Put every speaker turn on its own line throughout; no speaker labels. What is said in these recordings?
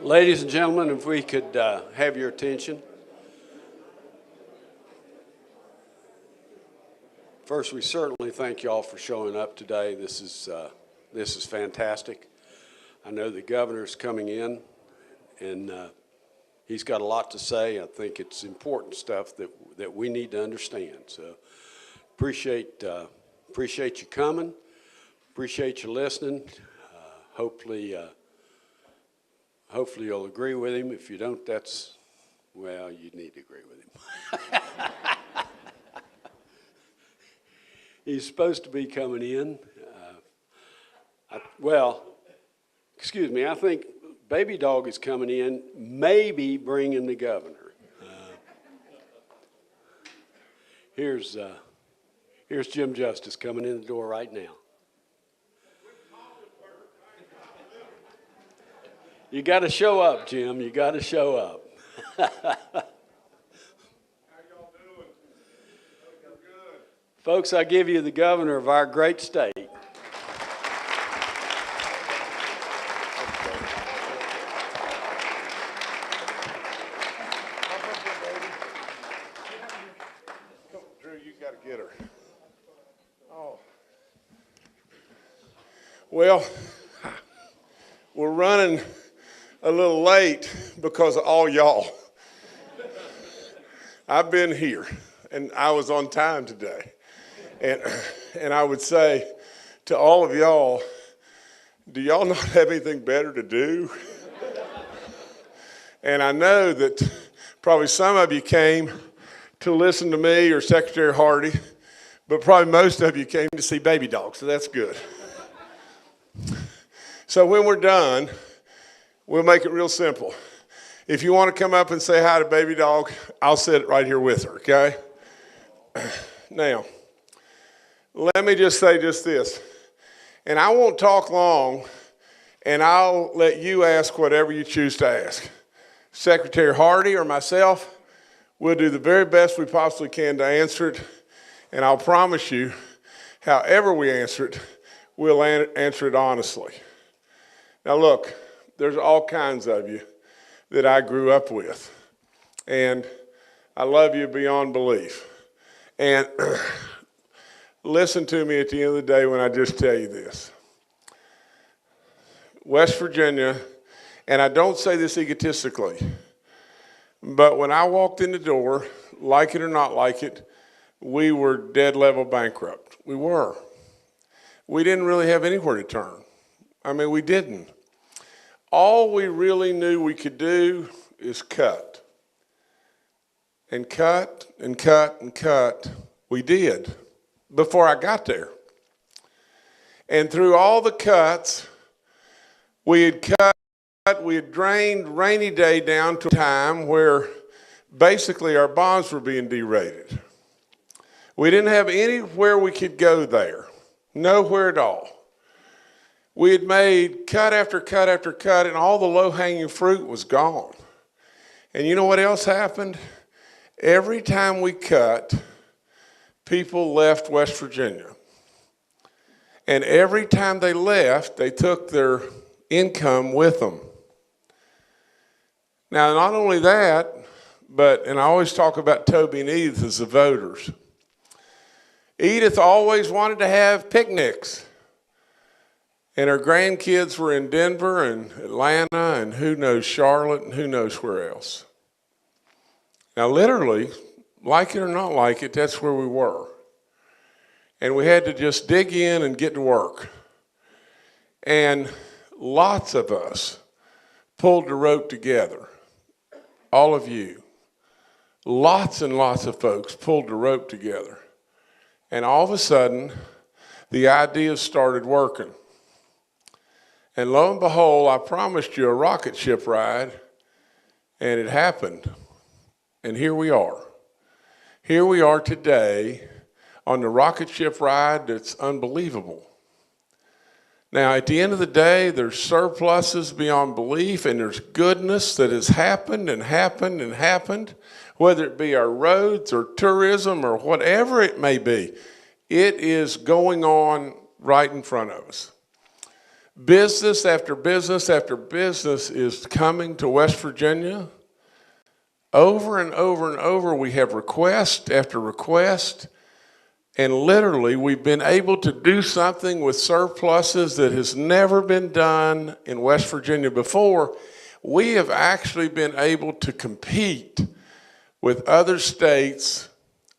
Ladies and gentlemen, if we could have your attention. First, we certainly thank you all for showing up today. This is fantastic. I know the governor's coming in, and he's got a lot to say. I think it's important stuff that we need to understand. So appreciate you coming. Appreciate you listening. Hopefully you'll agree with him. If you don't, well, you need to agree with him. He's supposed to be coming in. Excuse me, I think Baby Dog is coming in, maybe bringing the governor. Here's Jim Justice coming in the door right now. You got to show up, Jim. You got to show up.
How y'all doing? Good.
Folks, I give you the governor of our great state.
Drew, you got to get her. Oh. Well, we're running a little late because of all y'all. I've been here, and I was on time today. And I would say to all of y'all, do y'all not have anything better to do? And I know that probably some of you came to listen to me or Secretary Hardy, but probably most of you came to see Baby Dog, so that's good. So when we're done, we'll make it real simple. If you want to come up and say hi to Baby Dog, I'll sit right here with her, okay? Now, let me just say just this, and I won't talk long, and I'll let you ask whatever you choose to ask. Secretary Hardy or myself, we'll do the very best we possibly can to answer it, and I'll promise you, however we answer it, we'll answer it honestly. Now look, there's all kinds of you that I grew up with, and I love you beyond belief. And listen to me at the end of the day when I just tell you this. West Virginia, and I don't say this egotistically, but when I walked in the door, like it or not like it, we were dead level bankrupt. We were. We didn't really have anywhere to turn. I mean, we didn't. All we really knew we could do is cut. And cut and cut and cut. We did before I got there. And through all the cuts, we had drained Rainy Day down to a time where basically our bonds were being derated. We didn't have anywhere we could go there. Nowhere at all. We had made cut after cut after cut, and all the low-hanging fruit was gone. And you know what else happened? Every time we cut, people left West Virginia. And every time they left, they took their income with them. Now, not only that, and I always talk about Toby and Edith as the voters. Edith always wanted to have picnics. And her grandkids were in Denver and Atlanta and who knows, Charlotte and who knows where else. Now literally, like it or not like it, that's where we were. And we had to just dig in and get to work. And lots of us pulled the rope together. All of you. Lots and lots of folks pulled the rope together. And all of a sudden, the ideas started working. And lo and behold, I promised you a rocket ship ride, and it happened. And here we are. Here we are today on the rocket ship ride that's unbelievable. Now, at the end of the day, there's surpluses beyond belief, and there's goodness that has happened and happened and happened, whether it be our roads or tourism or whatever it may be. It is going on right in front of us. Business after business after business is coming to West Virginia. Over and over and over, we have request after request. And literally, we've been able to do something with surpluses that has never been done in West Virginia before. We have actually been able to compete with other states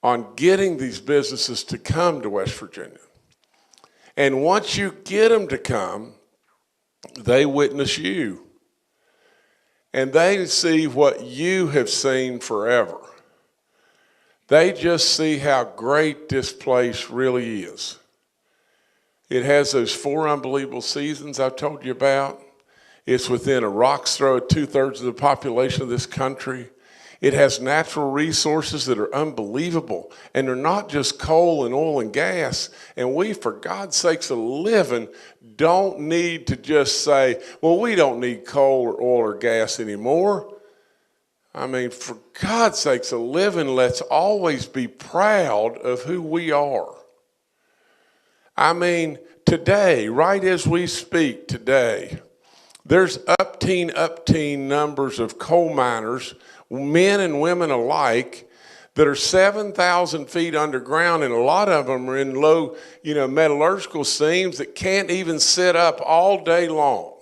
on getting these businesses to come to West Virginia. And once you get them to come, they witness you. And they see what you have seen forever. They just see how great this place really is. It has those 4 unbelievable seasons I've told you about. It's within a rock's throw of 2/3 of the population of this country. It has natural resources that are unbelievable. And they're not just coal and oil and gas. And we, for God's sakes, a living, don't need to just say, well, we don't need coal or oil or gas anymore. I mean, for God's sakes, a living, let's always be proud of who we are. I mean, today, right as we speak today, there's upteen numbers of coal miners, men and women alike, that are 7,000 feet underground, and a lot of them are in low, metallurgical seams that can't even sit up all day long.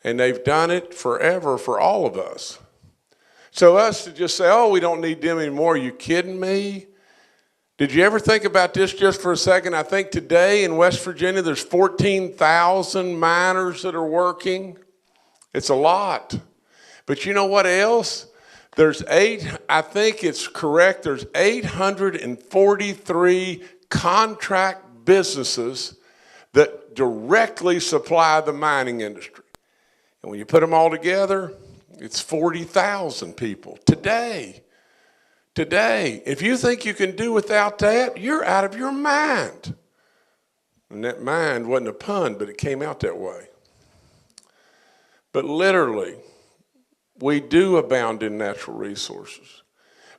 And they've done it forever for all of us. So us to just say, oh, we don't need them anymore, are you kidding me? Did you ever think about this just for a second? I think today in West Virginia, there's 14,000 miners that are working. It's a lot. But you know what else? I think it's correct, there's 843 contract businesses that directly supply the mining industry. And when you put them all together, it's 40,000 people today. Today, if you think you can do without that, you're out of your mind. And that mind wasn't a pun, but it came out that way. But literally, we do abound in natural resources.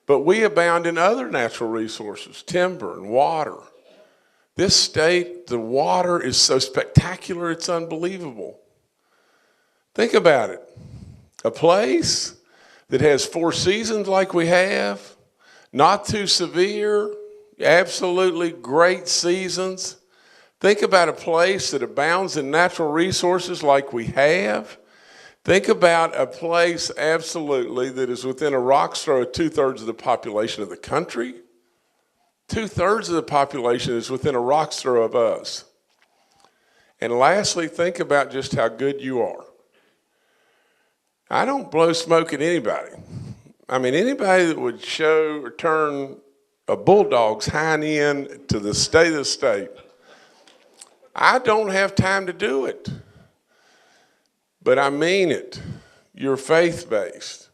But we abound in other natural resources, timber and water. This state, the water is so spectacular, it's unbelievable. Think about it. A place that has 4 seasons like we have, not too severe, absolutely great seasons. Think about a place that abounds in natural resources like we have. Think about a place absolutely that is within a rock's throw of 2/3 of the population of the country. 2/3 of the population is within a rock's throw of us. And lastly, think about just how good you are. I don't blow smoke at anybody. I mean, anybody that would show or turn a bulldog's hind end to the state of the state, I don't have time to do it. But I mean it. You're faith-based.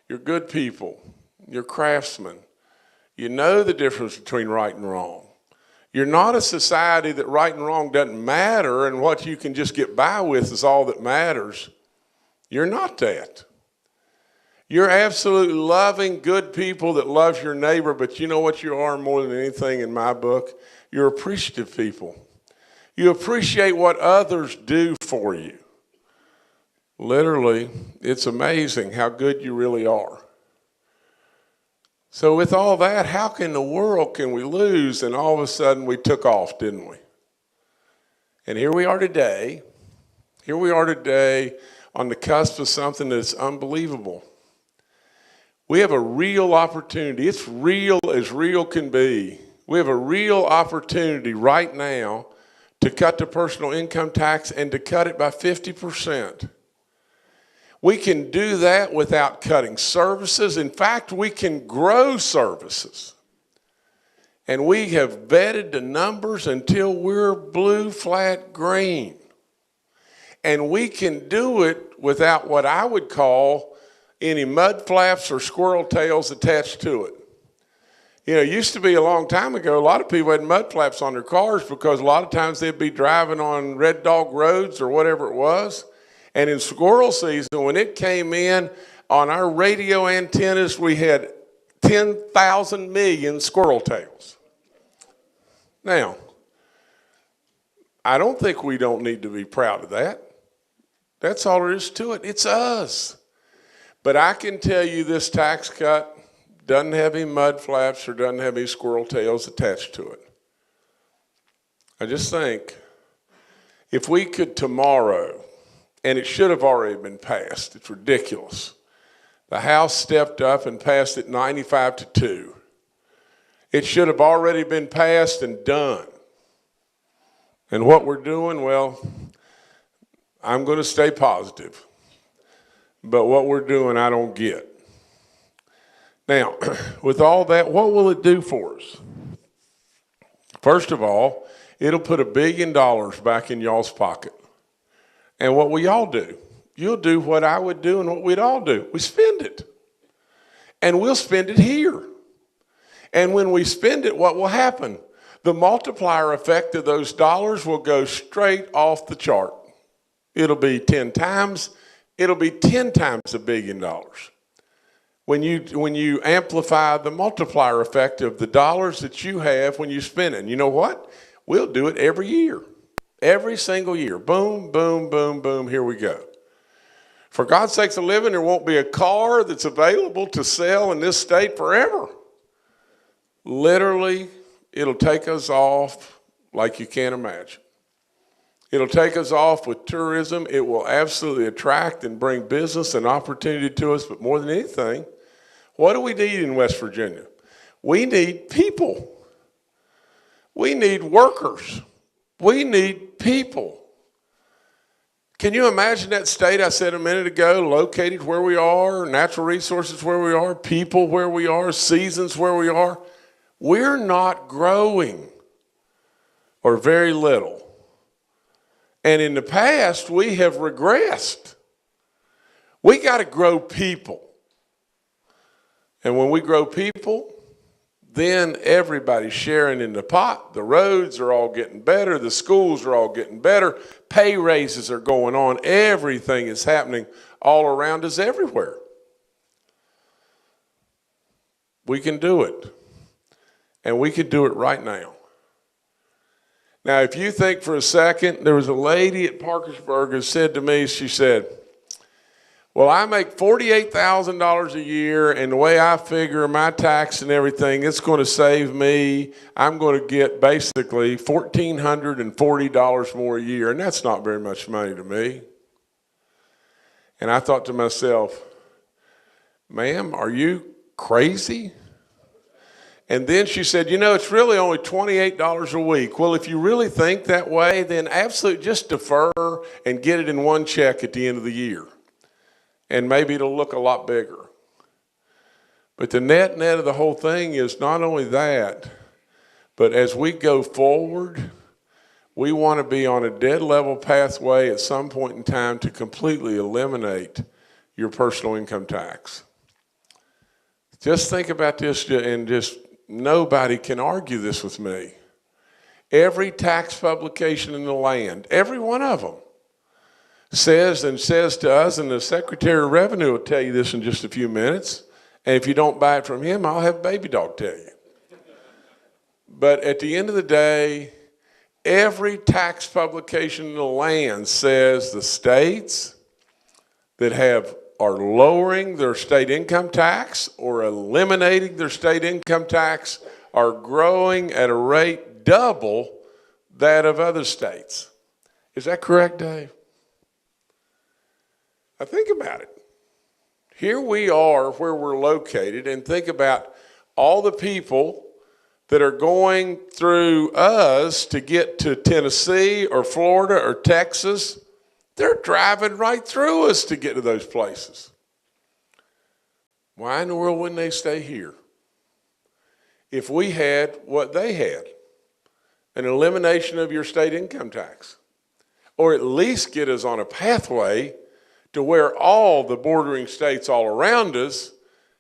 You're good people. You're craftsmen. You know the difference between right and wrong. You're not a society that right and wrong doesn't matter and what you can just get by with is all that matters. You're not that. You're absolutely loving, good people that love your neighbor, but you know what you are more than anything in my book? You're appreciative people. You appreciate what others do for you. Literally, it's amazing how good you really are. So with all that, how in the world can we lose? And all of a sudden we took off, didn't we? And here we are today. Here we are today on the cusp of something that's unbelievable. We have a real opportunity. It's real as real can be. We have a real opportunity right now to cut the personal income tax and to cut it by 50%. We can do that without cutting services. In fact, we can grow services. And we have vetted the numbers until we're blue, flat, green. And we can do it without what I would call any mud flaps or squirrel tails attached to it. You know, it used to be a long time ago, a lot of people had mud flaps on their cars because a lot of times they'd be driving on red dog roads or whatever it was. And in squirrel season, when it came in on our radio antennas, we had 10,000 million squirrel tails. Now, I don't think we don't need to be proud of that. That's all there is to it. It's us. But I can tell you this tax cut doesn't have any mud flaps or doesn't have any squirrel tails attached to it. I just think if we could tomorrow, and it should have already been passed, it's ridiculous. The House stepped up and passed it 95-2. It should have already been passed and done. And what we're doing, well, I'm going to stay positive. But what we're doing, I don't get. Now, with all that, what will it do for us? First of all, it'll put $1 billion back in y'all's pocket. And what will y'all do? You'll do what I would do and what we'd all do. We spend it. And we'll spend it here. And when we spend it, what will happen? The multiplier effect of those dollars will go straight off the chart. It'll be 10 times. It'll be 10 times $1 billion. When you amplify the multiplier effect of the dollars that you have when you spend it. And you know what? We'll do it every year. Every single year. Boom, boom, boom, boom. Here we go. For God's sakes of living, there won't be a car that's available to sell in this state forever. Literally, it'll take us off like you can't imagine. It'll take us off with tourism. It will absolutely attract and bring business and opportunity to us. But more than anything, what do we need in West Virginia? We need people. We need workers. We need people. Can you imagine that state I said a minute ago, located where we are, natural resources where we are, people where we are, seasons where we are? We're not growing, or very little. And in the past, we have regressed. We got to grow people. And when we grow people, then everybody's sharing in the pot. The roads are all getting better. The schools are all getting better. Pay raises are going on. Everything is happening all around us everywhere. We can do it. And we could do it right now. Now, if you think for a second, there was a lady at Parkersburg who said to me, she said, well, I make $48,000 a year, and the way I figure my tax and everything, it's going to save me, I'm going to get basically $1,440 more a year, and that's not very much money to me. And I thought to myself, ma'am, are you crazy? And then she said, you know, it's really only $28 a week. Well, if you really think that way, then absolutely just defer and get it in one check at the end of the year. And maybe it'll look a lot bigger. But the net of the whole thing is not only that, but as we go forward, we want to be on a dead level pathway at some point in time to completely eliminate your personal income tax. Just think about this, and just nobody can argue this with me. Every tax publication in the land, every one of them, says to us, and the Secretary of Revenue will tell you this in just a few minutes, and if you don't buy it from him, I'll have Baby Dog tell you. But at the end of the day, every tax publication in the land says the states that are lowering their state income tax or eliminating their state income tax are growing at a rate double that of other states. Is that correct, Dave? Now think about it. Here we are where we're located, and think about all the people that are going through us to get to Tennessee or Florida or Texas. They're driving right through us to get to those places. Why in the world wouldn't they stay here? If we had what they had, an elimination of your state income tax, or at least get us on a pathway to where all the bordering states all around us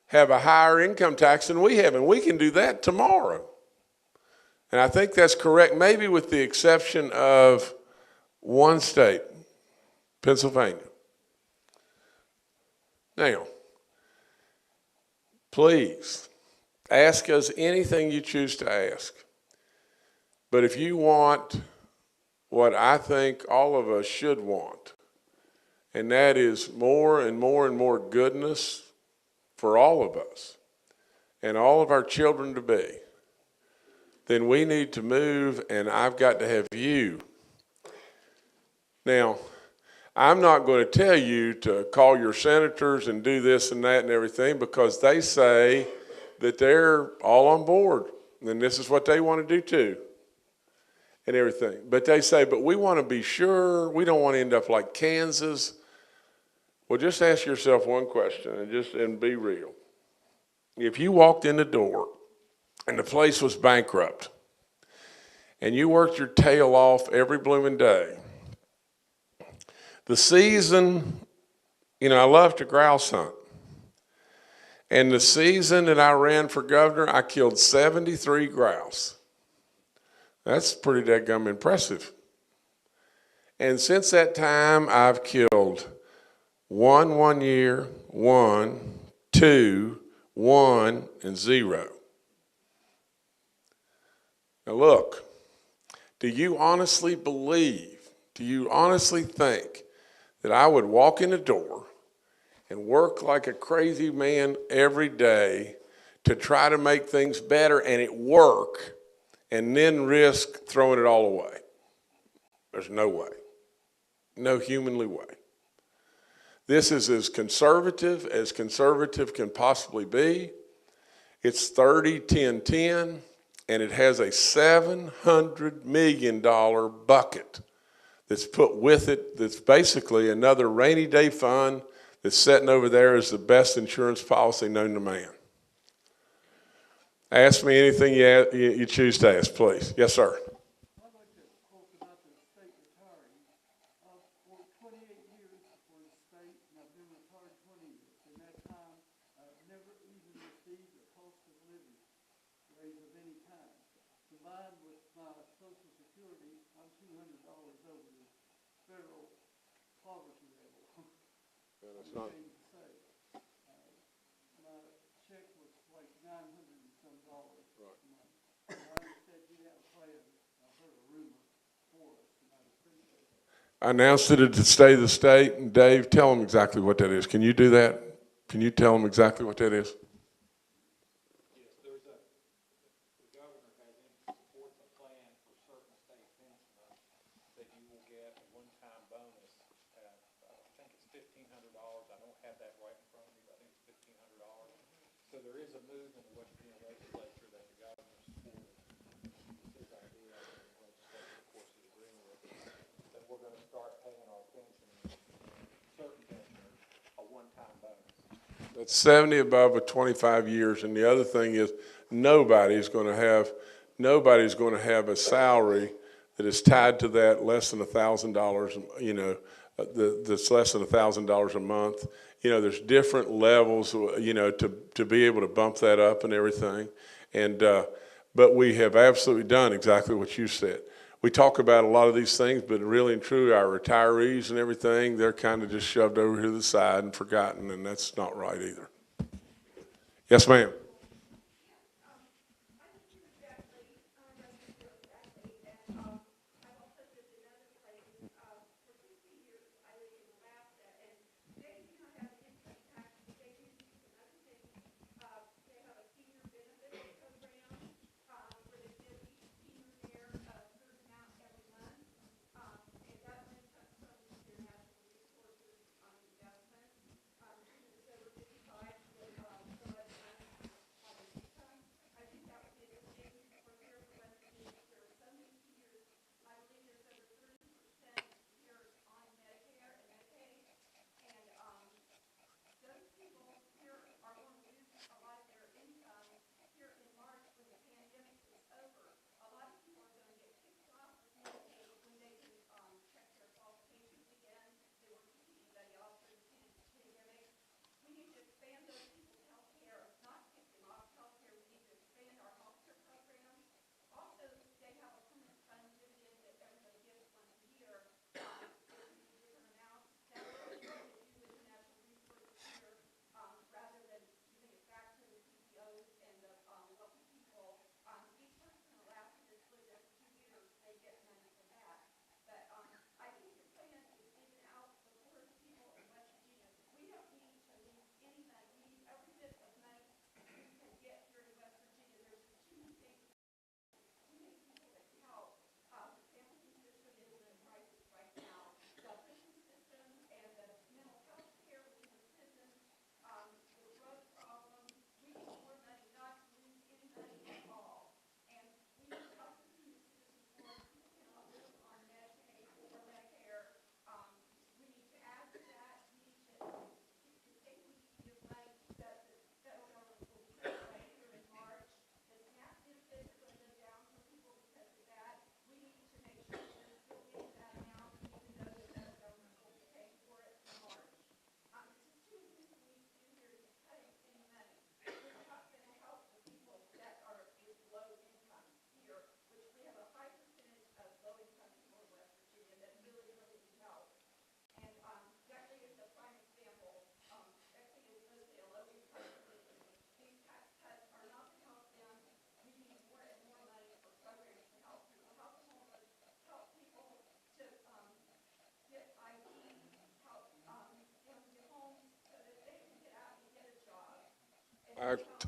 have a higher income tax than we have, and we can do that tomorrow. And I think that's correct, maybe with the exception of one state, Pennsylvania. Now, please, ask us anything you choose to ask. But if you want what I think all of us should want, and that is more and more and more goodness for all of us and all of our children to be, then we need to move, and I've got to have you. Now, I'm not going to tell you to call your senators and do this and that and everything, because they say that they're all on board and this is what they want to do too and everything. But they say, but we want to be sure, we don't want to end up like Kansas. Well, just ask yourself one question and be real. If you walked in the door and the place was bankrupt and you worked your tail off every blooming day, the season, I love to grouse hunt. And the season that I ran for governor, I killed 73 grouse. That's pretty dadgum impressive. And since that time, I've killed one year, 1, 2, 1, and 0. Now look, do you honestly think that I would walk in the door and work like a crazy man every day to try to make things better and it work, and then risk throwing it all away? There's no way. No humanly way. This is as conservative can possibly be. It's 30-10-10, and it has a $700 million bucket that's put with it, that's basically another rainy day fund that's sitting over there as the best insurance policy known to man. Ask me anything you choose to ask, please. Yes, sir.
I'd like to talk about the state retirees. I've worked 28 years for the state, and I've been retired 20 years. In that time, I've never even received a cost of living raise of any kind. Combined with my Social Security, I'm $200 over the federal poverty level.
That's not.
My check was like $900 and some dollars. Right. I understand you have a plan. I heard a rumor for us, and I appreciate that.
I announced it at the State of the State, and Dave, tell them exactly what that is. Can you do that? Can you tell them exactly what that is?
Yes, the governor has supports a plan for certain state pensioners that you will get a one-time bonus at, I think it's $1,500. I don't have that right in front of me, but I think it's $1,500. So there is a move in the West Virginia legislature that the governor supported. His idea, and the legislature, of course, is agreeing with it, that we're going to start paying our pensioners, certain pensioners, a one-time bonus.
That's 70 above with 25 years, and the other thing is nobody's going to have a salary that is tied to that less than $1,000. That's less than $1,000 a month. There's different levels, to be able to bump that up and everything. And but we have absolutely done exactly what you said. We talk about a lot of these things, but really and truly, our retirees and everything, they're kind of just shoved over to the side and forgotten, and that's not right either. Yes, ma'am.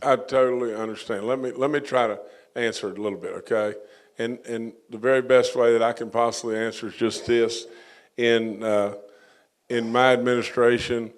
I totally understand. Let me try to answer it a little bit, okay? And the very best way that I can possibly answer is just this. In my administration,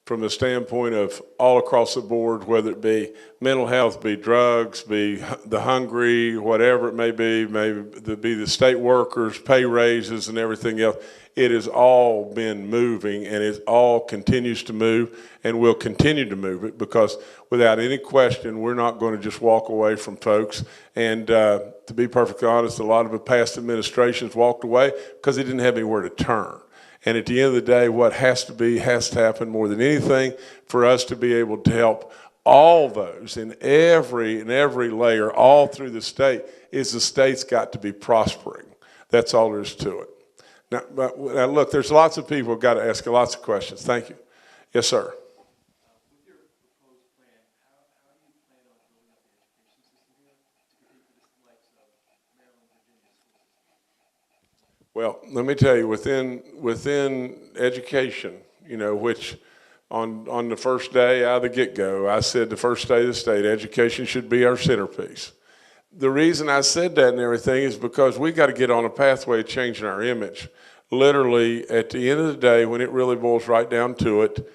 from the standpoint of all across the board, whether it be mental health, be drugs, be the hungry, whatever it may be the state workers, pay raises and everything else, it has all been moving, and it all continues to move and will continue to move it, because without any question, we're not going to just walk away from folks. And to be perfectly honest, a lot of the past administrations walked away because they didn't have anywhere to turn. And at the end of the day, what has to happen more than anything for us to be able to help all those in every layer all through the state is the state's got to be prospering. That's all there is to it. Now look, there's lots of people who've got to ask lots of questions. Thank you. Yes, sir.
With your proposed plan, how do you plan on building up the education system here to compete for the likes of Maryland, Virginia school systems?
Well, let me tell you, within education, which on the first day out of the get-go, I said the first day of the state, education should be our centerpiece. The reason I said that and everything is because we got to get on a pathway of changing our image. Literally, at the end of the day, when it really boils right down to it,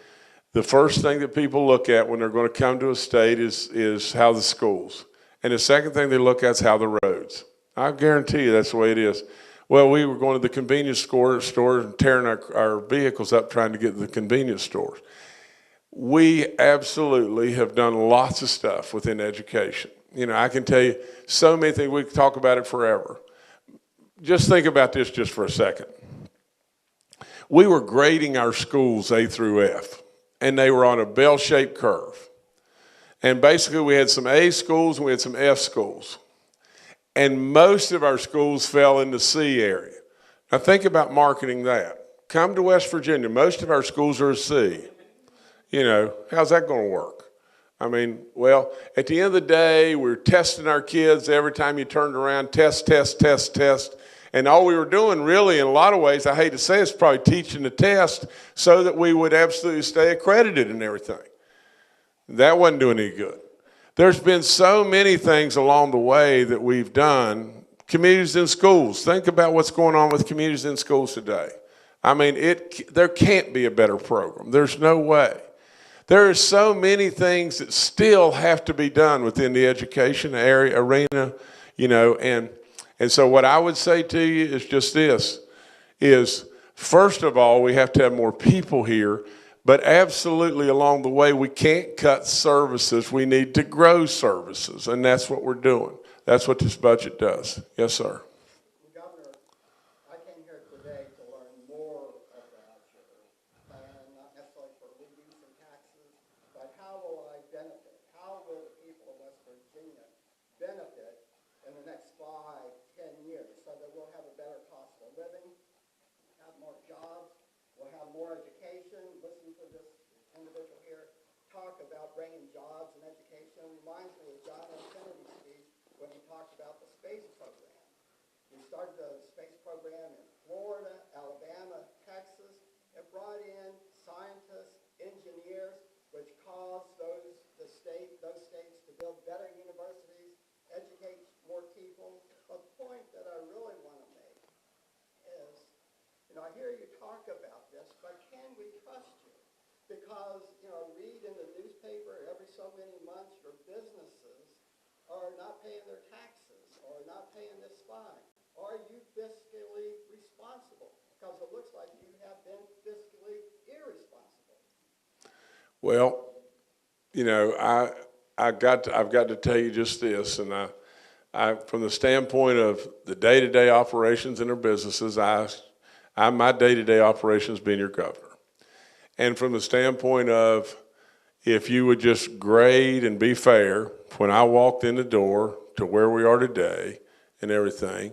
the first thing that people look at when they're going to come to a state is how the schools. And the second thing they look at is how the roads. I guarantee you that's the way it is. Well, we were going to the convenience store and tearing our vehicles up trying to get to the convenience stores. We absolutely have done lots of stuff within education. I can tell you so many things. We could talk about it forever. Just think about this just for a second. We were grading our schools A through F, and they were on a bell-shaped curve. And basically we had some A schools and we had some F schools. And most of our schools fell in the C area. Now think about marketing that. Come to West Virginia, most of our schools are a C. How's that going to work? I mean, well, at the end of the day, we're testing our kids every time you turned around, test. And all we were doing really, in a lot of ways, I hate to say it's probably teaching the test so that we would absolutely stay accredited and everything. That wasn't doing any good. There's been so many things along the way that we've done. Communities in schools. Think about what's going on with communities in schools today. I mean, there can't be a better program. There's no way. There are so many things that still have to be done within the education arena, and so what I would say to you is just this, is first of all, we have to have more people here, but absolutely along the way, we can't cut services. We need to grow services, and that's what we're doing. That's what this budget does. Yes, sir.
Governor, I came here today to learn more about your plan, not necessarily for reducing taxes, but how will I benefit? How will the people of West Virginia benefit in the next 5, 10 years so that we'll have a better cost of living, have more jobs, we'll have more education? Listen to this individual here talk about bringing jobs and education. It reminds me of John F. Kennedy's speech when he talked about the space program. We started the space program in Florida, Alabama, Texas. It brought in scientists, engineers, which caused those states to build better universities, educate more people. But the point that I really want to make is, I hear you talk about this, but can we trust you? Because, read in the newspaper every so many months your businesses are not paying their taxes or not paying this fine. Are you fiscally responsible? Because it looks like you have been fiscally irresponsible.
Well, I've got to tell you just this, and I from the standpoint of the day-to-day operations in our businesses, my day-to-day operations being your governor. And from the standpoint of if you would just grade and be fair, when I walked in the door to where we are today and everything,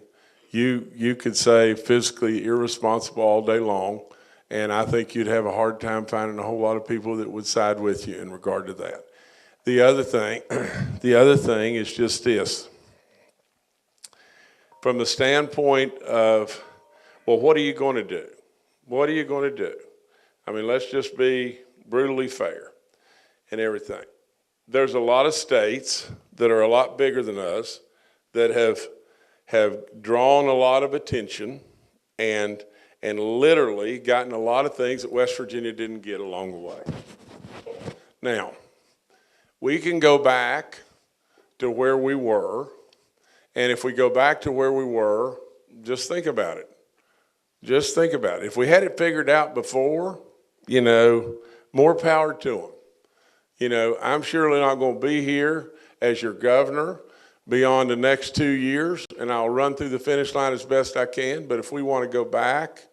you could say fiscally irresponsible all day long, and I think you'd have a hard time finding a whole lot of people that would side with you in regard to that. The other thing is just this. From the standpoint of, well, what are you going to do? What are you going to do? I mean, let's just be brutally fair and everything. there's a lot of states that are a lot bigger than us that have drawn a lot of attention and literally gotten a lot of things that West Virginia didn't get along the way. Now, we can go back to where we were, and if we go back to where we were, just think about it. Just think about it. If we had it figured out before, more power to them. I'm surely not going to be here as your governor beyond the next 2 years, and I'll run through the finish line as best I can, but if we want to go back,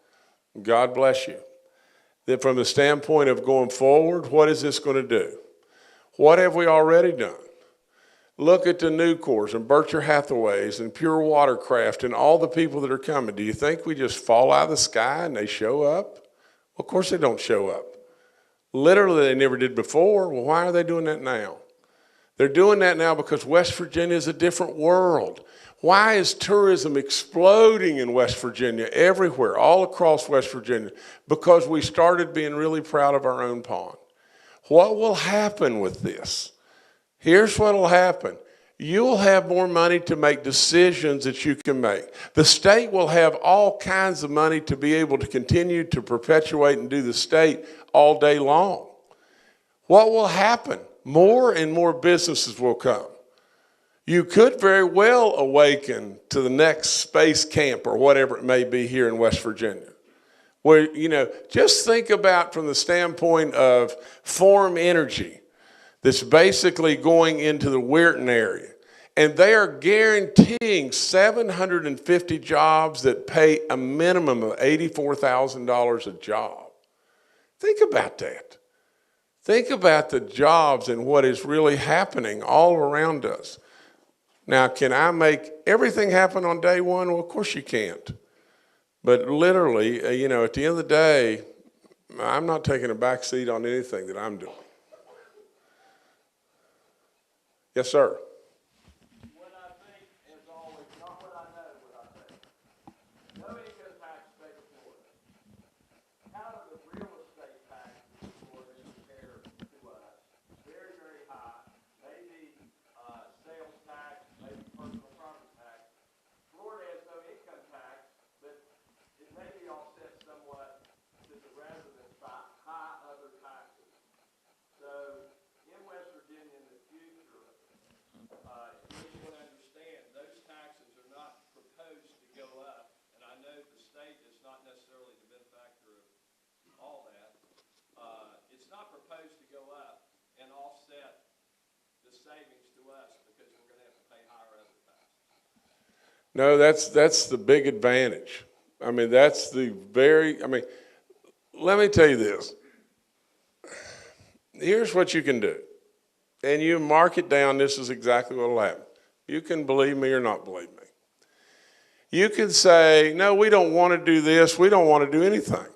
God bless you. Then from the standpoint of going forward, what is this going to do? What have we already done? Look at the Nucors and Berkshire Hathaways and Pure Watercraft and all the people that are coming. Do you think we just fall out of the sky and they show up? Well, of course they don't show up. Literally, they never did before. Well, why are they doing that now? They're doing that now because West Virginia is a different world. Why is tourism exploding in West Virginia everywhere, all across West Virginia? Because we started being really proud of our own pond. What will happen with this? Here's what will happen. You'll have more money to make decisions that you can make. The state will have all kinds of money to be able to continue to perpetuate and do the state all day long. What will happen? More and more businesses will come. You could very well awaken to the next space camp or whatever it may be here in West Virginia. Where, just think about from the standpoint of Form Energy that's basically going into the Weirton area. And they are guaranteeing 750 jobs that pay a minimum of $84,000 a job. Think about that. Think about the jobs and what is really happening all around us. Now, can I make everything happen on day one? Well, of course you can't. But literally, at the end of the day, I'm not taking a back seat on anything that I'm doing. Yes, sir.
What I think is always, not what I know, what I think. No income tax state of Florida. How do the real estate taxes in Florida compare to us? Very, very high. Maybe sales tax, maybe personal property tax. Florida has no income tax, but it may be offset somewhat to the residents by high other taxes. So in West Virginia in the future, you want to understand, those taxes are not proposed to go up, and I know the state is not necessarily the benefactor of all that. It's not proposed to go up and offset the savings to us because we're going to have to pay higher other taxes.
No, that's the big advantage. Let me tell you this. Here's what you can do. And you mark it down, this is exactly what will happen. You can believe me or not believe me. You can say, no, we don't want to do this, we don't want to do anything.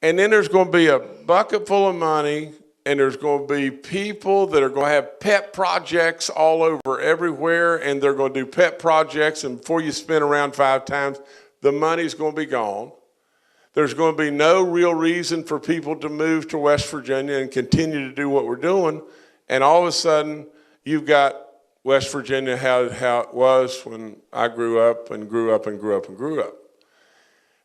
And then there's going to be a bucket full of money, and there's going to be people that are going to have pet projects all over everywhere, and they're going to do pet projects, and before you spin around 5 times, the money's going to be gone. There's going to be no real reason for people to move to West Virginia and continue to do what we're doing. And all of a sudden, you've got West Virginia how it was when I grew up and grew up and grew up and grew up.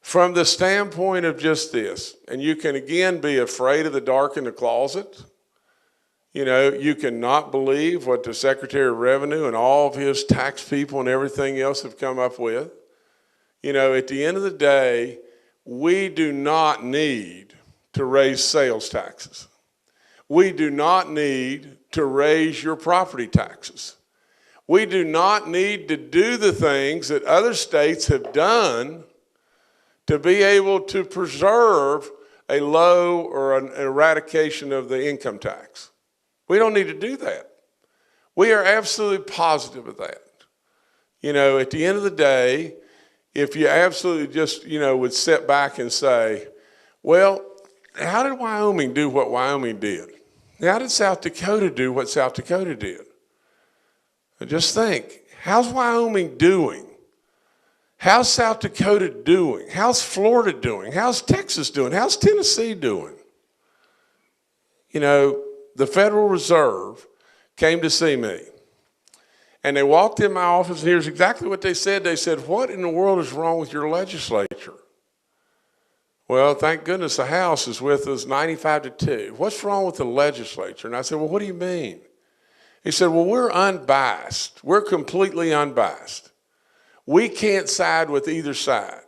From the standpoint of just this, and you can again be afraid of the dark in the closet. You cannot believe what the Secretary of Revenue and all of his tax people and everything else have come up with. At the end of the day, we do not need to raise sales taxes. We do not need to raise your property taxes. We do not need to do the things that other states have done to be able to preserve a low or an eradication of the income tax. We don't need to do that. We are absolutely positive of that. At the end of the day, if you absolutely just, would sit back and say, well, how did Wyoming do what Wyoming did? How did South Dakota do what South Dakota did? And just think, how's Wyoming doing? How's South Dakota doing? How's Florida doing? How's Texas doing? How's Tennessee doing? the Federal Reserve came to see me. And they walked in my office, and here's exactly what they said. They said, "What in the world is wrong with your legislature?" Well, thank goodness the House is with us 95-2. What's wrong with the legislature? And I said, "Well, what do you mean?" He said, "Well, we're unbiased. We're completely unbiased. We can't side with either side.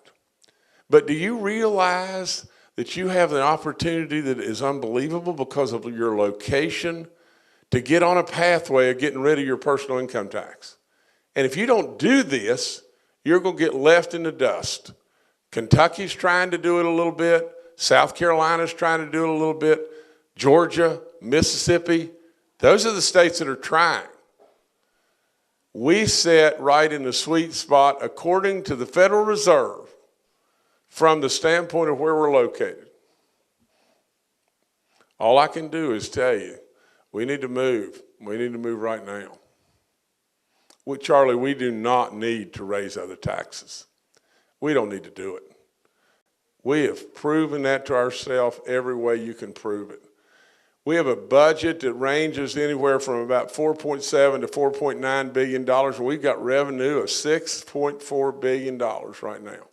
But do you realize that you have an opportunity that is unbelievable because of your location to get on a pathway of getting rid of your personal income tax? And if you don't do this, you're going to get left in the dust." Kentucky's trying to do it a little bit. South Carolina's trying to do it a little bit. Georgia, Mississippi, those are the states that are trying. We sit right in the sweet spot according to the Federal Reserve from the standpoint of where we're located. All I can do is tell you, we need to move. We need to move right now. Well, Charlie, we do not need to raise other taxes. We don't need to do it. We have proven that to ourselves every way you can prove it. We have a budget that ranges anywhere from about $4.7 to $4.9 billion, and we've got revenue of $6.4 billion right now.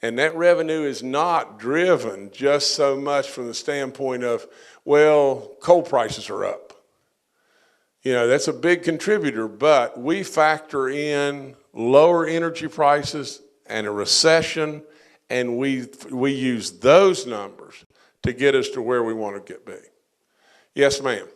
And that revenue is not driven just so much from the standpoint of, well, coal prices are up. You know, that's a big contributor, but we factor in lower energy prices and a recession, and we use those numbers to get us to where we want to be. Yes, ma'am.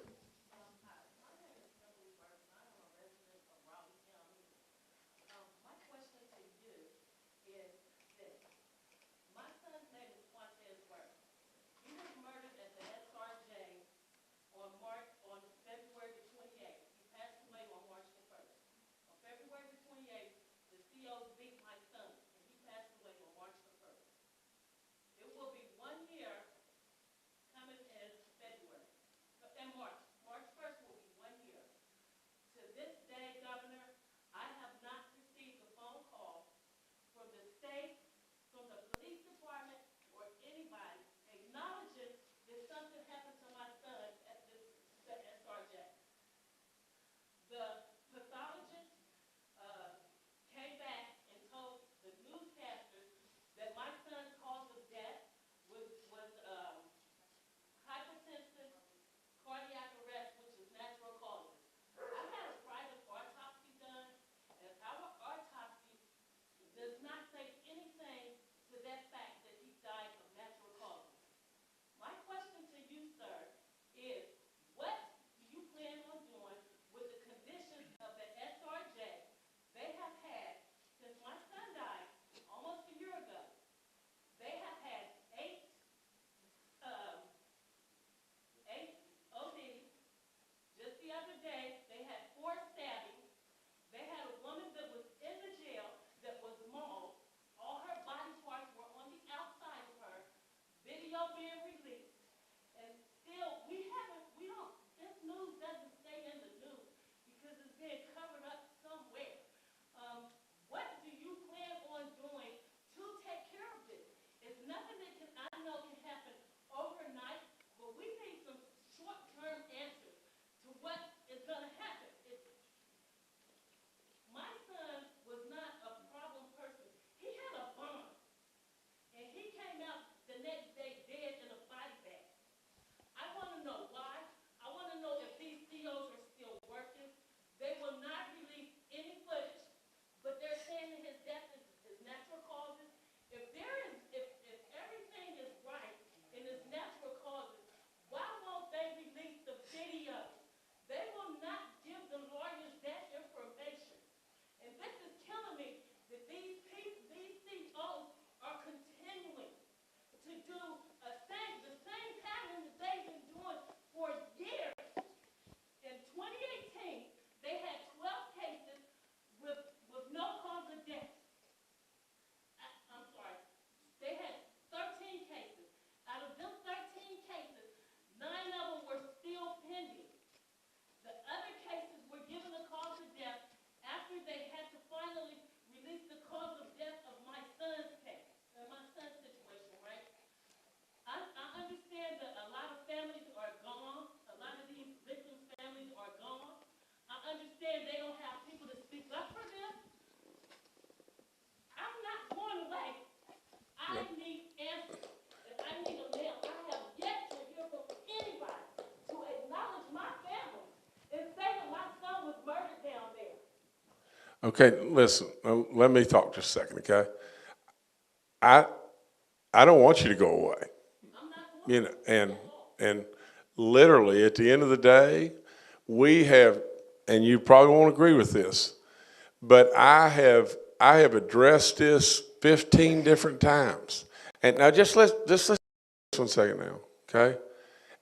Okay, listen, let me talk just a second, okay? I don't want you to go away. You know, and literally at the end of the day, we have, and you probably won't agree with this, but I have addressed this 15 different times. And now just let's 1 second now, okay?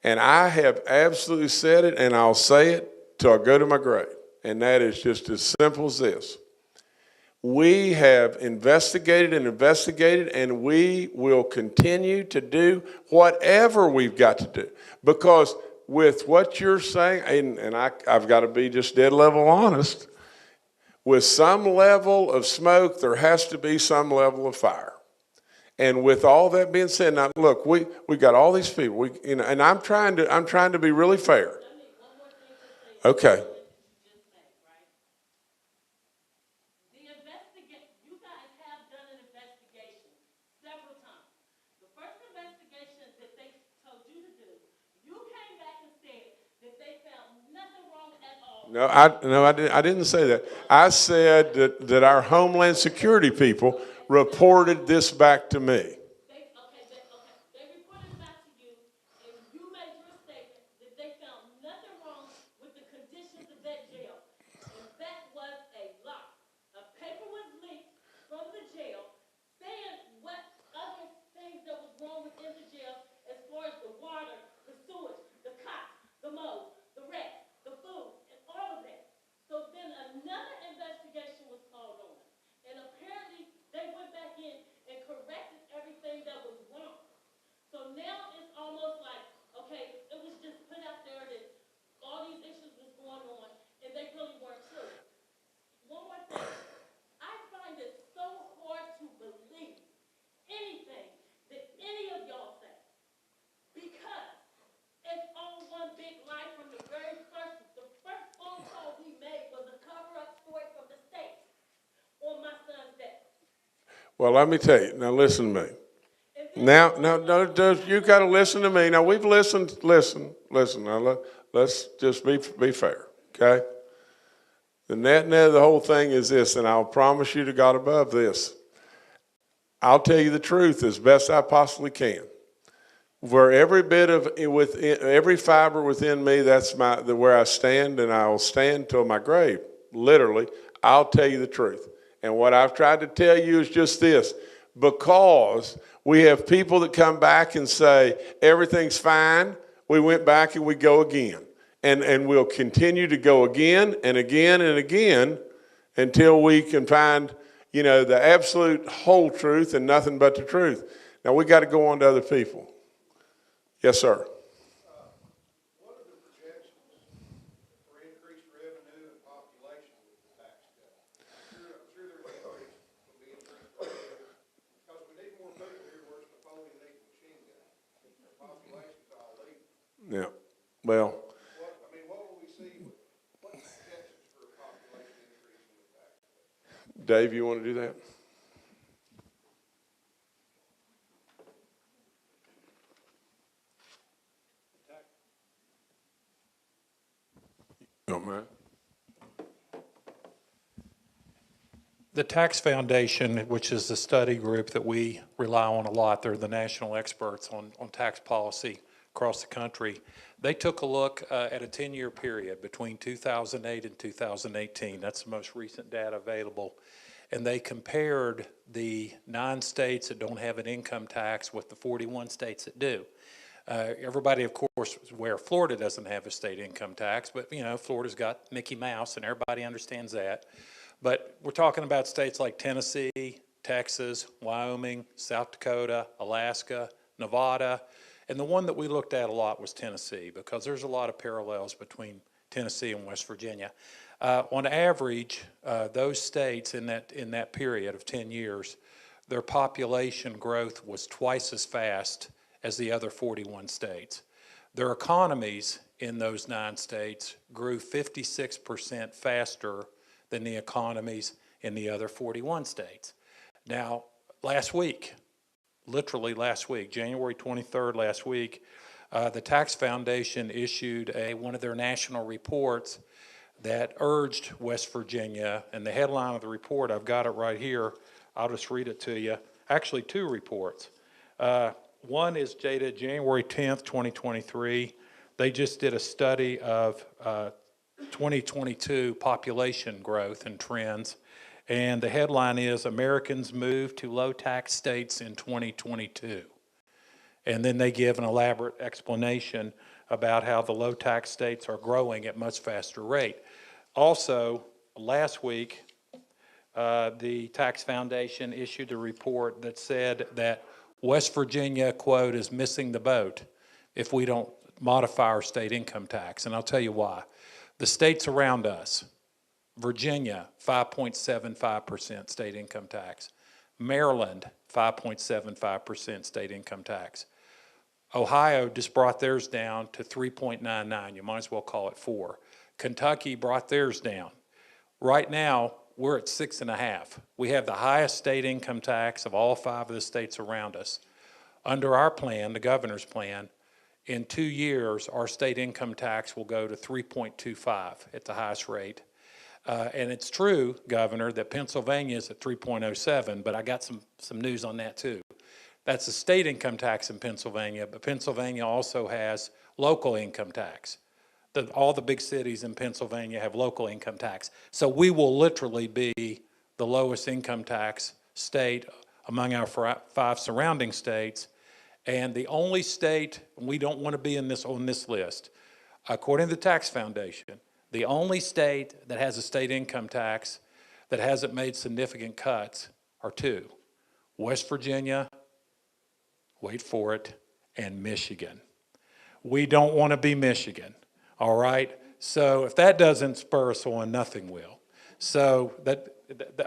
And I have absolutely said it, and I'll say it till I go to my grave. And that is just as simple as this. We have investigated and investigated, and we will continue to do whatever we've got to do. Because with what you're saying, and I've got to be just dead level honest, with some level of smoke, there has to be some level of fire. And with all that being said, now look, we got all these people, and I'm trying to be really fair. Okay. No, I didn't say that. I said that our Homeland Security people reported this back to me.
They reported back to you, and you made your statement that they found nothing wrong with the conditions of that jail. And that was a lie. A paper was leaked from the jail saying what other things that was wrong within the jail as far as the water, the sewage, the cops, the mold, the rats, the food, and all of that. So then another investigation was called on. And apparently they went back in and corrected everything that was wrong. So now it's almost like, okay, it was just put out there that all these issues was going on and they really weren't true. One more thing. I find it so hard to believe anything that any of y'all say. Because it's all one big lie from the first phone call we made was a cover-up story from the state on my son's death.
Well, let me tell you. Now listen to me. Now, you got to listen to me. Now we've listened. Listen. Now let's just be fair, okay? The net of the whole thing is this, and I'll promise you to God above this. I'll tell you the truth as best I possibly can. Where every bit of every fiber within me, that's where I stand, and I'll stand till my grave. Literally, I'll tell you the truth. And what I've tried to tell you is just this. Because we have people that come back and say, everything's fine, we went back and we go again. And we'll continue to go again and again and again until we can find, the absolute whole truth and nothing but the truth. Now, we got to go on to other people. Yes, sir.
What are the projections for increased revenue and population with the tax cut? I'm sure there's increase will be increased revenue because we need more people here whereas Napoleon needs a machine gun. The population's all leaving.
Yeah. Well.
What will we see with what are the projections for a population increase with the tax cut?
Dave, you want to do that? Don't mind.
The Tax Foundation, which is the study group that we rely on a lot, they're the national experts on tax policy across the country. They took a look at a 10-year period between 2008 and 2018. That's the most recent data available. And they compared the 9 states that don't have an income tax with the 41 states that do. Everybody, of course, is aware Florida doesn't have a state income tax, but, Florida's got Mickey Mouse, and everybody understands that. But we're talking about states like Tennessee, Texas, Wyoming, South Dakota, Alaska, Nevada. And the one that we looked at a lot was Tennessee, because there's a lot of parallels between Tennessee and West Virginia. On average, those states in that period of 10 years, their population growth was twice as fast as the other 41 states. Their economies in those 9 states grew 56% faster than the economies in the other 41 states. Now, last week, literally last week, January 23rd last week, the Tax Foundation issued one of their national reports that urged West Virginia, and the headline of the report, I've got it right here, I'll just read it to you. Actually, two reports. One is dated January 10th, 2023. They just did a study of 2022 population growth and trends, and the headline is Americans Move to Low Tax States in 2022. And then they give an elaborate explanation about how the low tax states are growing at much faster rate. Also, last week, the Tax Foundation issued a report that said that West Virginia, quote, is missing the boat if we don't modify our state income tax. And I'll tell you why. The states around us, Virginia, 5.75% state income tax. Maryland, 5.75% state income tax. Ohio just brought theirs down to 3.99. You might as well call it 4. Kentucky brought theirs down. Right now, we're at 6.5. We have the highest state income tax of all 5 of the states around us. Under our plan, the governor's plan, in 2 years, our state income tax will go to 3.25 at the highest rate. And it's true, Governor, that Pennsylvania is at 3.07, but I got some news on that too. That's the state income tax in Pennsylvania, but Pennsylvania also has local income tax. All the big cities in Pennsylvania have local income tax. So we will literally be the lowest income tax state among our 5 surrounding states. And the only state, we don't want to be on this list, according to the Tax Foundation, the only state that has a state income tax that hasn't made significant cuts are 2, West Virginia, wait for it, and Michigan. We don't want to be Michigan, all right? So if that doesn't spur us on, nothing will. So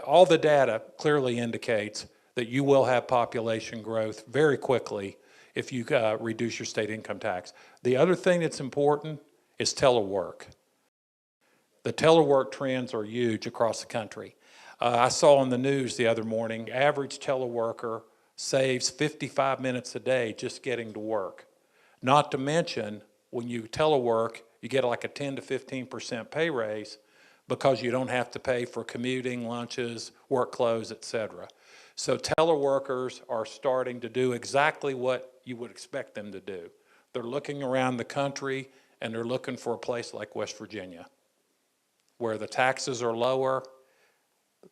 all the data clearly indicates that you will have population growth very quickly if you reduce your state income tax. The other thing that's important is telework. The telework trends are huge across the country. I saw on the news the other morning, average teleworker saves 55 minutes a day just getting to work. Not to mention, when you telework, you get like a 10 to 15% pay raise because you don't have to pay for commuting, lunches, work clothes, et cetera. So teleworkers are starting to do exactly what you would expect them to do. They're looking around the country and they're looking for a place like West Virginia, where the taxes are lower,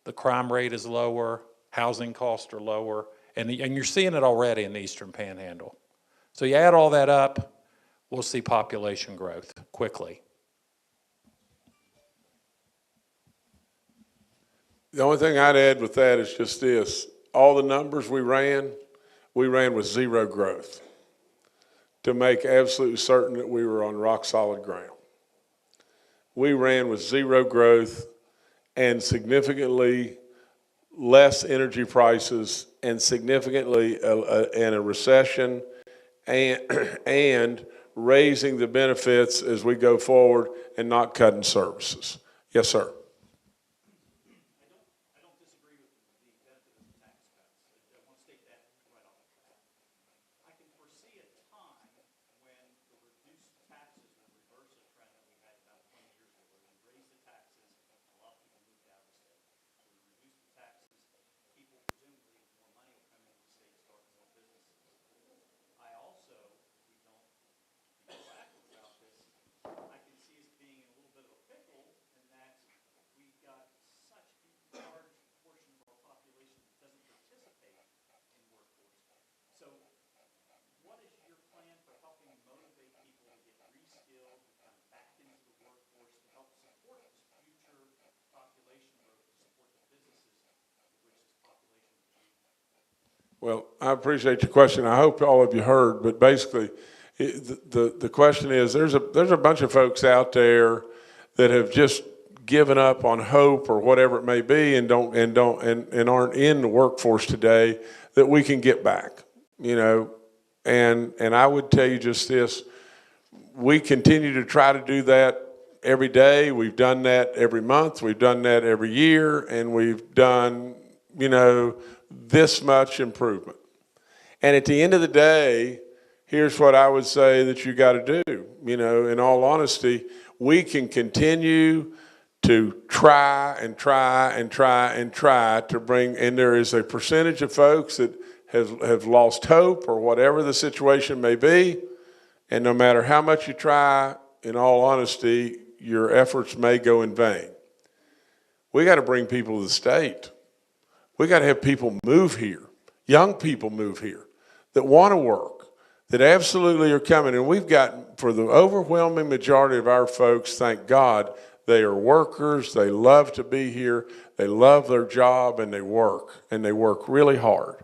the crime rate is lower, housing costs are lower, and you're seeing it already in the Eastern Panhandle. So you add all that up, we'll see population growth quickly.
The only thing I'd add with that is just this. All the numbers we ran with zero growth to make absolutely certain that we were on rock solid ground. We ran with zero growth and significantly less energy prices and significantly in a recession and raising the benefits as we go forward and not cutting services. Yes, sir. Well, I appreciate your question. I hope all of you heard, but basically, the question is: there's a bunch of folks out there that have just given up on hope or whatever it may be, and aren't in the workforce today that we can get back. You know, and I would tell you just this: we continue to try to do that every day. We've done that every month. We've done that every year, and we've done, you know, this much improvement. And at the end of the day, here's what I would say that you got to do. You know, in all honesty, we can continue to try and try and try and try to bring, and there is a percentage of folks that have lost hope or whatever the situation may be, and no matter how much you try, in all honesty, your efforts may go in vain. We got to bring people to the state. We got to have people move here, young people move here that want to work, that absolutely are coming. And we've got, for the overwhelming majority of our folks, thank God, they are workers, they love to be here, they love their job, and they work really hard.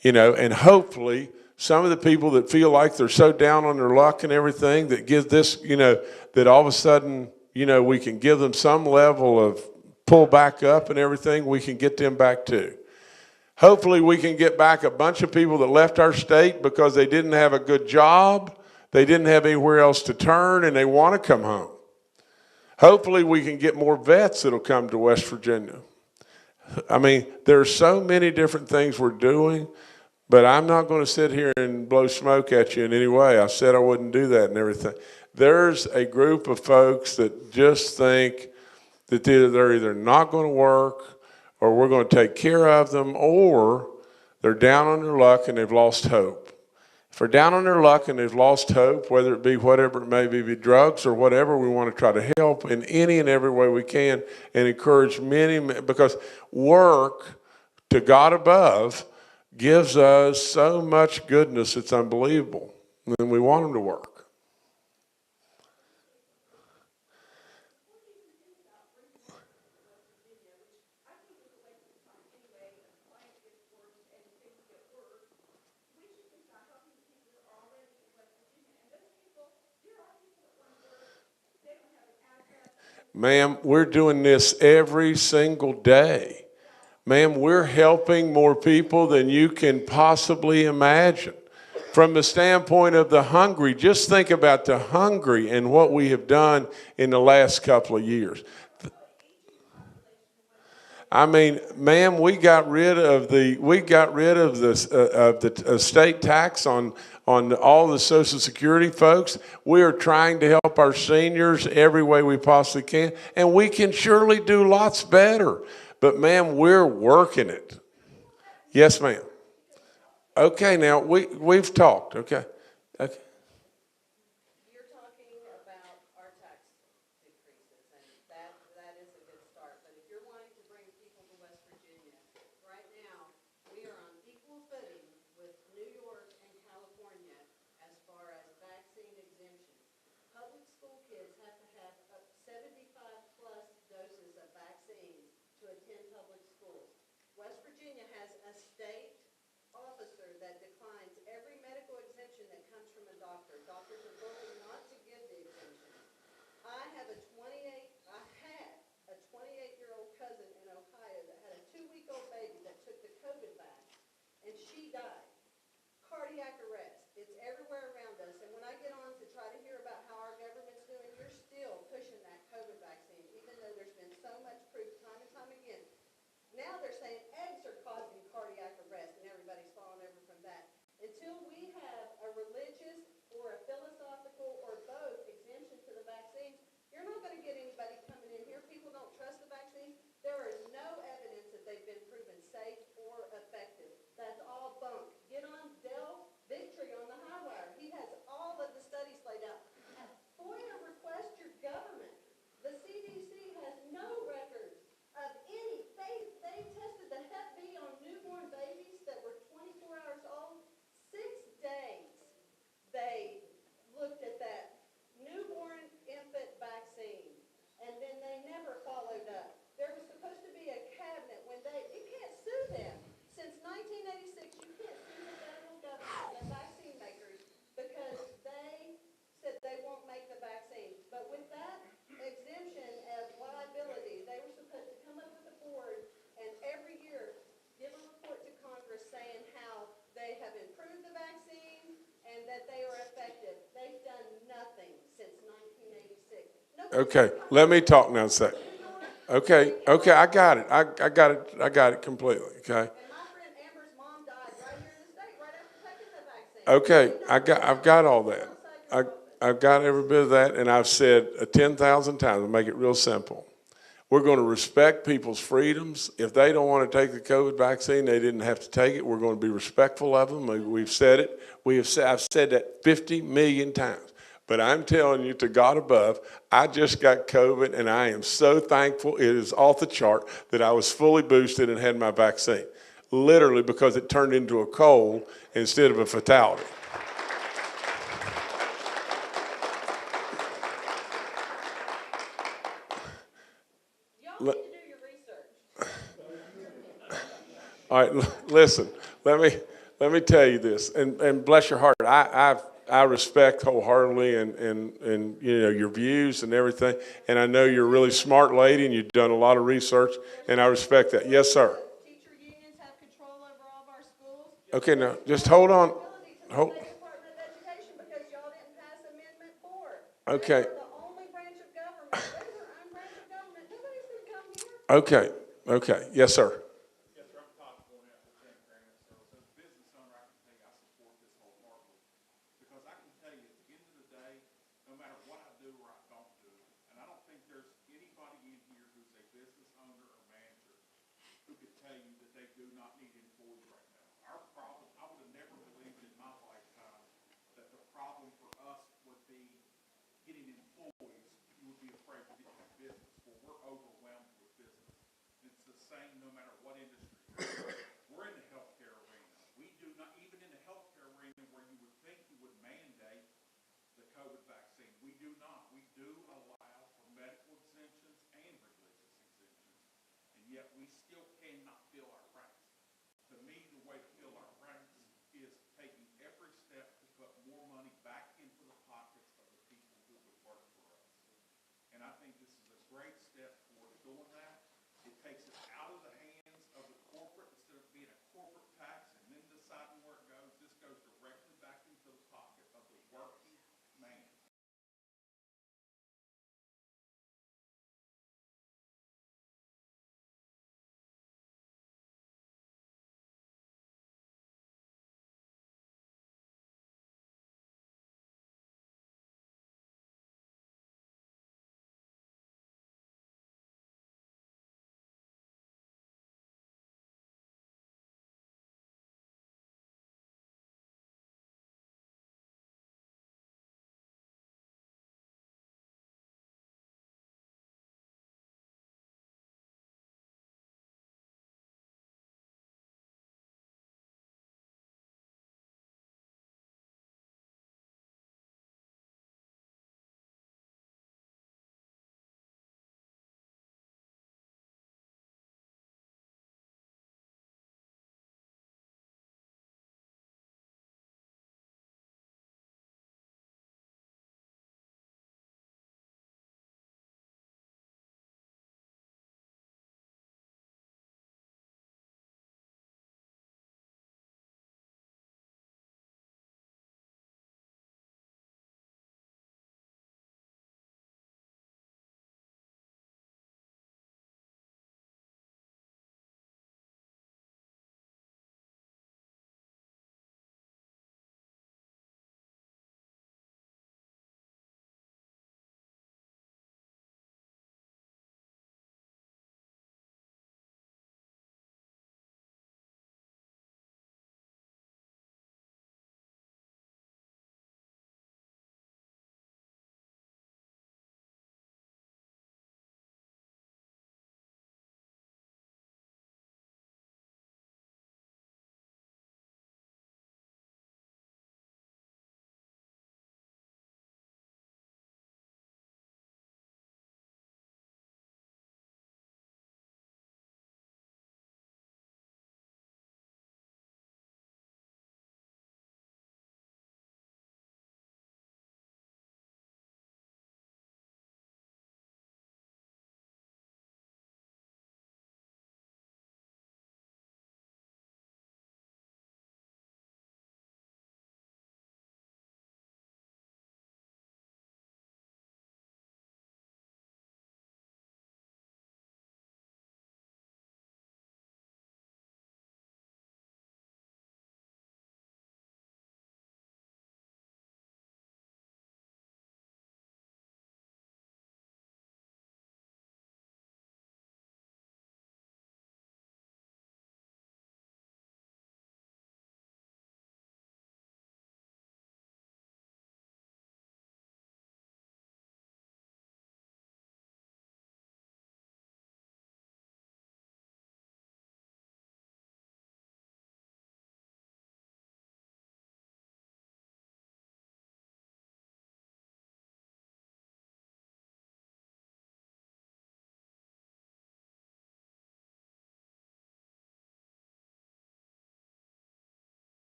You know, and hopefully some of the people that feel like they're so down on their luck and everything, that give this, you know, that all of a sudden, you know, we can give them some level of pull back up and everything, we can get them back too. Hopefully we can get back a bunch of people that left our state because they didn't have a good job, they didn't have anywhere else to turn, and they want to come home. Hopefully we can get more vets that'll come to West Virginia. I mean, there are so many different things we're doing, but I'm not going to sit here and blow smoke at you in any way. I said I wouldn't do that and everything. There's a group of folks that just think that they're either not going to work, or we're going to take care of them, or they're down on their luck and they've lost hope. If they're down on their luck and they've lost hope, whether it be whatever it may be drugs or whatever, we want to try to help in any and every way we can and encourage many, because work to God above gives us so much goodness, it's unbelievable. And we want them to work. Ma'am, we're doing this every single day. Ma'am, we're helping more people than you can possibly imagine. From the standpoint of the hungry, just think about the hungry and what we have done in the last couple of years. I mean, ma'am, we got rid of the state tax on all the Social Security folks. We are trying to help our seniors every way we possibly can, and we can surely do lots better. But ma'am, we're working it. Yes, ma'am. Okay, now we've talked. Okay. Okay.
You're talking about our tax decreases, and that is a good start. But if you're wanting to bring people to West Virginia, right now, we are on equal footing with New York and California as far as vaccine exemption. Public school kids have to have 75 plus doses of vaccines to attend public schools. West Virginia has a state officer that declines every medical exemption that comes from a doctor. Doctors are voting not to give the exemption. I had a 28-year-old cousin in Ohio that had a 2-week-old baby that took the COVID back, and she died. Cardiac arrest. It's everywhere around us. And when I get on to try to hear about how our government's doing, you're still pushing that COVID vaccine, even though there's been so much proof time and time again. Now they're saying eggs are causing cardiac arrest, and everybody's falling over from that. Until we have a religious or a philosophical or both exemption to the vaccines, you're not going to get anybody coming in here. People don't trust the vaccines. There is no evidence that they've been proven safe or effective. That's all bunk. Get on Dell Victory on the high wire. He has all of the studies laid out. FOIA request your government. The CDC has no records of any. They tested the Hep B on newborn babies that were 24 hours old. 6 days they looked at that newborn infant vaccine, and then they never followed up. There was supposed to be a cabinet when you can't sue them. Since 1986, you can't sue the federal government, the vaccine makers, because they said they won't make the vaccine. But with that exemption of liability, they were supposed to come up with a board and every year give a report to Congress saying how they have improved the vaccine and that they are effective. They've done nothing since 1986.
Okay, let me talk now a second. Okay, I got it. I got it completely, okay?
And my friend Amber's mom died right here in the state right after taking the vaccine.
Okay, I've got all that. I've got every bit of that, and I've said 10,000 times, I'll make it real simple. We're going to respect people's freedoms. If they don't want to take the COVID vaccine, they didn't have to take it. We're going to be respectful of them. We've said it. I've said that 50 million times. But I'm telling you, to God above, I just got COVID, and I am so thankful. It is off the chart that I was fully boosted and had my vaccine, literally because it turned into a cold instead of a fatality.
Y'all need to do your research.
All right, listen. Let me tell you this, and bless your heart. I respect wholeheartedly and you know your views and everything. And I know you're a really smart lady, and you've done a lot of research, and I respect that. Yes, sir.
Teacher unions have control over all of our schools.
Okay, now just hold on. Hold.
State Department of Education, because y'all didn't pass Amendment 4.
Okay.
They're the only branch of government. They're their own branch of government. Nobody's gonna come here.
Okay. Okay. Yes, sir.
Yes, sir, I'm Todd going out with Ten Granite. So as a business owner, I can tell you I support this wholeheartedly. Because I can tell you, at the end of the day, no matter what I do or I don't do, and I don't think there's anybody in here who's a business owner or manager who could tell you that they do not need employees right now. Our problem, I would have never believed in my lifetime that the problem for us would be getting employees. You would be afraid to get into business. Well, we're overwhelmed with business. It's the same no matter what industry. We're in the healthcare arena. We do not, even in the healthcare arena where you would think you would mandate the COVID vaccine, we do not. We do allow for medical exemptions and religious exemptions, and yet we still cannot fill our ranks. To me, the way to fill our ranks is taking every step to put more money back into the pockets of the people who would work for us. And I think this is a great step towards doing that. It takes it out of the hands of the corporate. Instead of being a corporate tax and then deciding where it goes, this goes directly back into the pocket of the working man.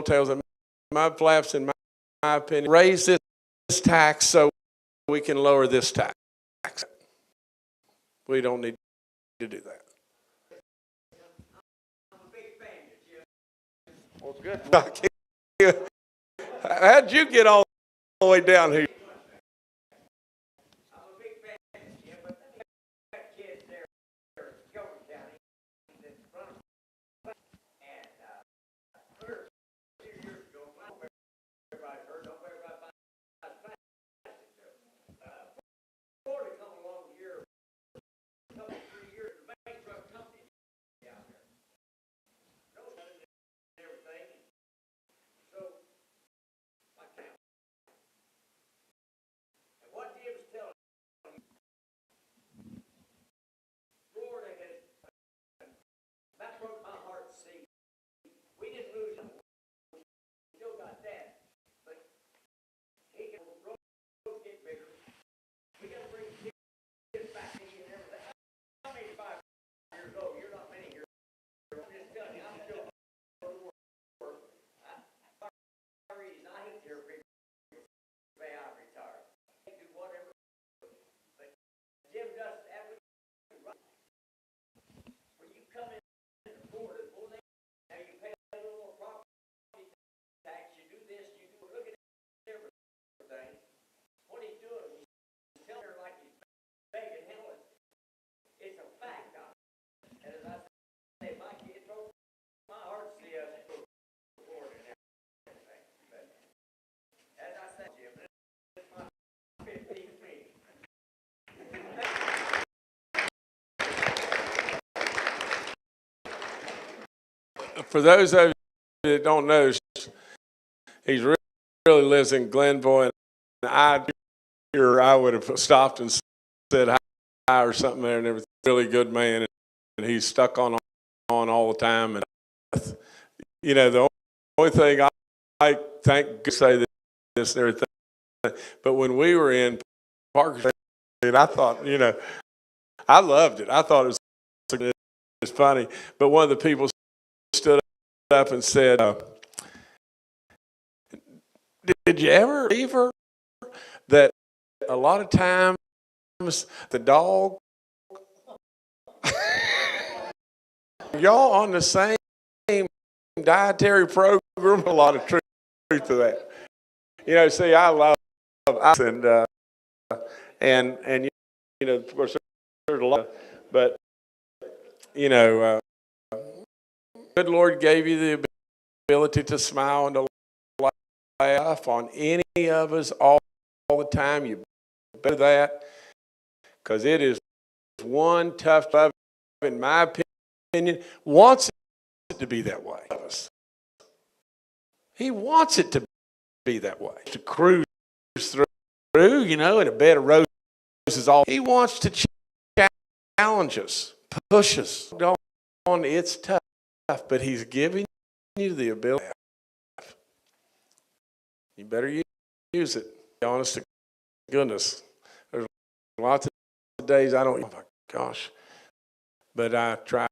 tails and mud flaps, in my opinion. Raise this tax so we can lower this tax. We don't need to do that. Well, good. How'd you get all the way down here? For those of you that don't know, he really lives in Glenville, and I would have stopped and said hi or something there, and everything. Really good man, and he's stuck on all the time. And you know, the only thing I thank say this and everything, but when we were in Parker, and I thought, you know, I loved it. I thought it was funny, but one of the people stood up and said, did you ever leave her that a lot of times the dog, y'all on the same dietary program, a lot of truth to that. You know, see, I love and you know, of course there's a lot, but you know, good Lord gave you the ability to smile and to laugh on any of us all the time. You better that, because it is one tough love, in my opinion, wants it to be that way. He wants it to be that way, to cruise through, you know, in a bed of roses. All he wants to challenge us, push us. It's tough, but he's giving you the ability. You better use it. Be honest to goodness. There's lots of days I don't. Oh my gosh! But I try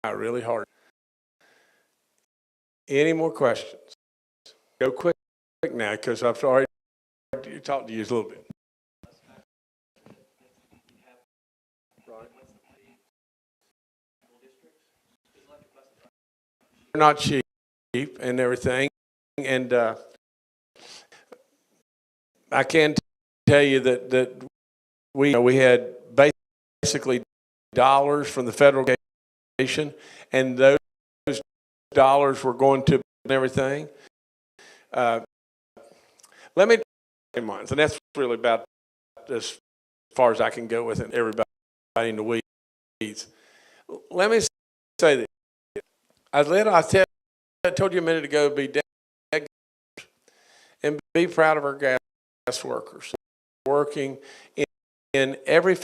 really hard. Any more questions? Go quick now, because I've already talked to you a little bit. They're not cheap and everything, and I can tell you that we had basically dollars from the federal government, and those dollars were going to everything. Let me in mind, and that's really about as far as I can go with it. Everybody in the weeds. Let me say that I told you a minute ago, be dead and be proud of our gas workers working in every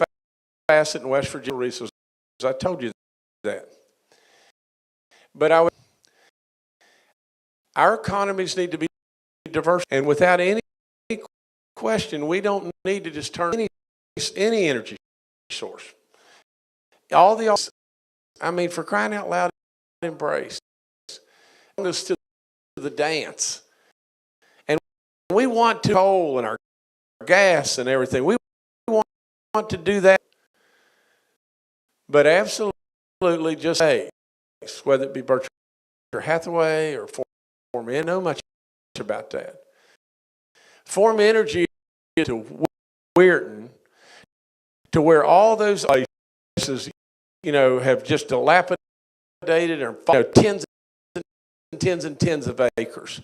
facet in West Virginia resources. I told you that. But our economies need to be diverse, and without any question, we don't need to just turn any energy source. I mean, for crying out loud, embrace. To the dance. And we want to coal and our gas and everything. We want to do that. But absolutely just whether it be Berkshire Hathaway or Form Energy, know much about that. Form Energy to Weirton, to where all those places, have just dilapidated and tens and tens and tens of acres.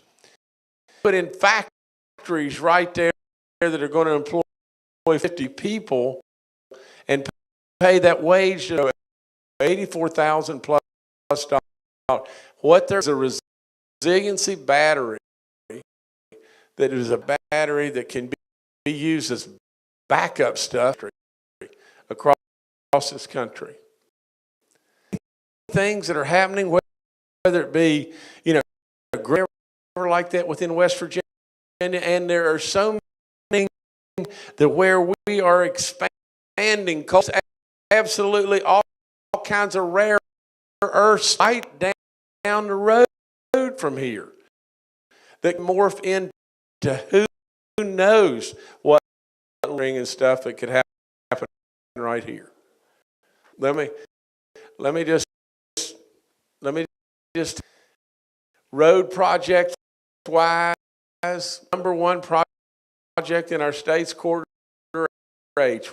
But in factories right there that are going to employ 50 people and pay that wage, $84,000 plus dollars. What there's a resiliency battery that is a battery that can be used as backup stuff across this country. Things that are happening, whether it be, a river like that within West Virginia, and there are so many that where we are expanding coal, absolutely all kinds of rare earths right down the road from here that morph into who knows what ring and stuff that could happen right here. Let me just road project wise, number one project in our state's quarter H,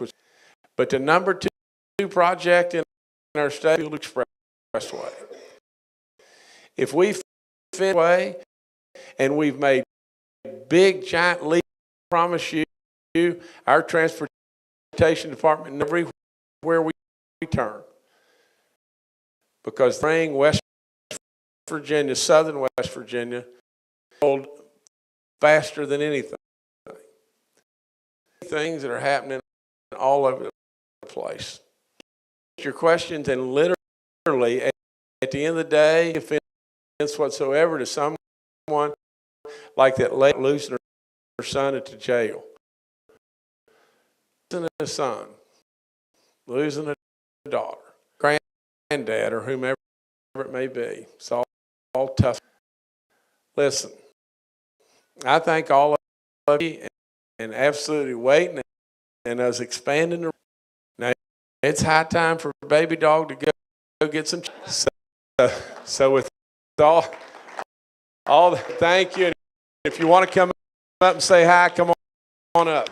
but the number two project in our state Field Expressway. If we fit away and we've made big giant leap, I promise you, our transportation department everywhere we turn, because bring West Virginia, southern West Virginia, faster than anything. Things that are happening all over the place. Your questions, and literally at the end of the day, offense whatsoever to someone like that lady losing her son at the jail, losing a son, losing a daughter, granddad, or whomever it may be. It's all tough. Listen, I thank all of you and absolutely waiting and us expanding. Now, it's high time for Baby Dog to go get some. So with all thank you. If you want to come up and say hi, come on up.